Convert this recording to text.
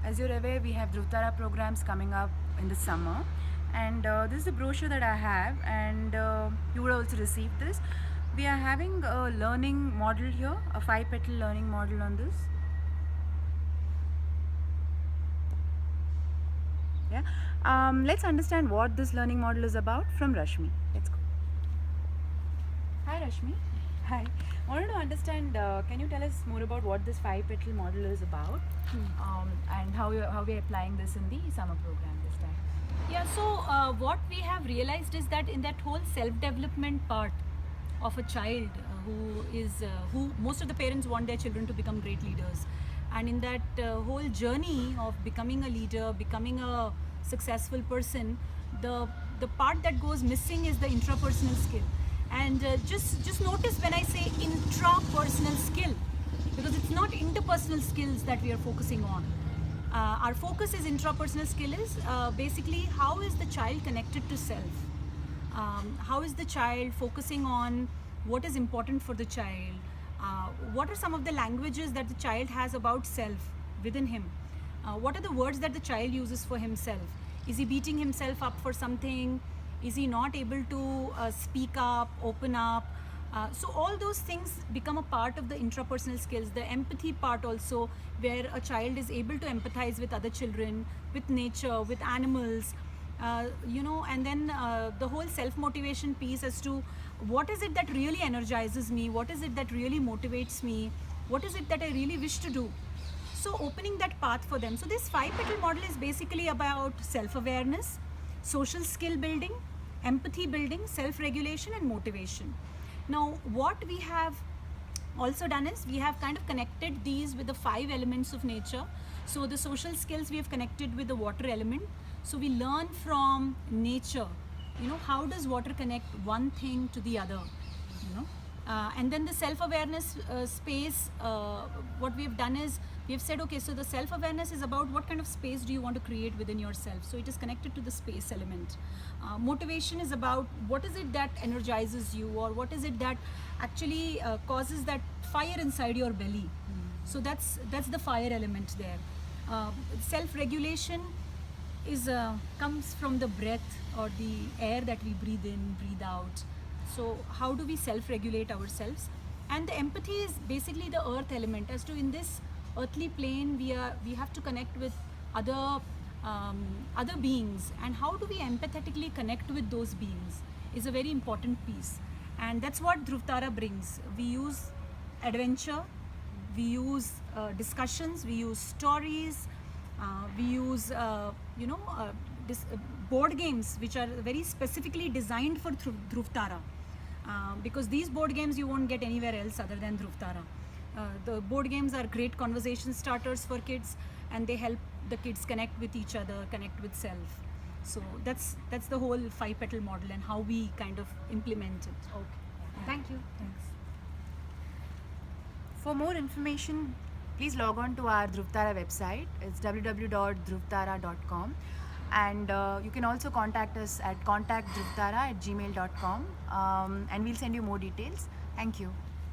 as you're aware, we have Dhruv programs coming up in the summer, and this is the brochure that I have, and you would also receive this. We are having a learning model here, a 5-petal learning model on this. Yeah. Let's understand what this learning model is about from Rashmi. Let's go. Hi, Rashmi. Hi. I wanted to understand, can you tell us more about what this 5-petal model is about, and how we are applying this in the summer program this time? Yeah, so what we have realized is that in that whole self-development part of a child who most of the parents want their children to become great leaders, and in that whole journey of becoming a leader, becoming a successful person, the part that goes missing is the intrapersonal skill. And just notice when I say intrapersonal skill, because it's not interpersonal skills that we are focusing on. Our focus is intrapersonal skill is basically how is the child connected to self. How is the child focusing on what is important for the child? What are some of the languages that the child has about self within him? What are the words that the child uses for himself? Is he beating himself up for something? Is he not able to speak up, open up? So all those things become a part of the intrapersonal skills. The empathy part also, where a child is able to empathize with other children, with nature, with animals, and then the whole self-motivation piece as to what is it that really energizes me, what is it that really motivates me, what is it that I really wish to do. So opening that path for them. So this 5-petal model is basically about self-awareness, social skill building, empathy building, self-regulation and motivation. Now what we have also done is we have kind of connected these with the 5 elements of nature. So the social skills we have connected with the water element. So we learn from nature, how does water connect one thing to the other, and then the self-awareness space, what we have done is we have said, okay, so the self-awareness is about what kind of space do you want to create within yourself. So it is connected to the space element. Motivation is about what is it that energizes you, or what is it that actually causes that fire inside your belly. So that's the fire element there. Self-regulation is comes from the breath or the air that we breathe in, breathe out. So how do we self-regulate ourselves? And the empathy is basically the earth element. As to in this earthly plane, we have to connect with other beings, and how do we empathetically connect with those beings is a very important piece. And that's what Dhruv brings. We use adventure, we use discussions, we use stories, we use board games which are very specifically designed for Dhruv because these board games you won't get anywhere else other than Dhruv. The board games are great conversation starters for kids, and they help the kids connect with each other, connect with self. So that's the whole 5-petal model and how we kind of implement it. Okay. Yeah. Thank you. Thanks. For more information, please log on to our Dhruv website. It's www.dhruvtara.com, and you can also contact us at contactdhruvtara@gmail.com, and we'll send you more details. Thank you.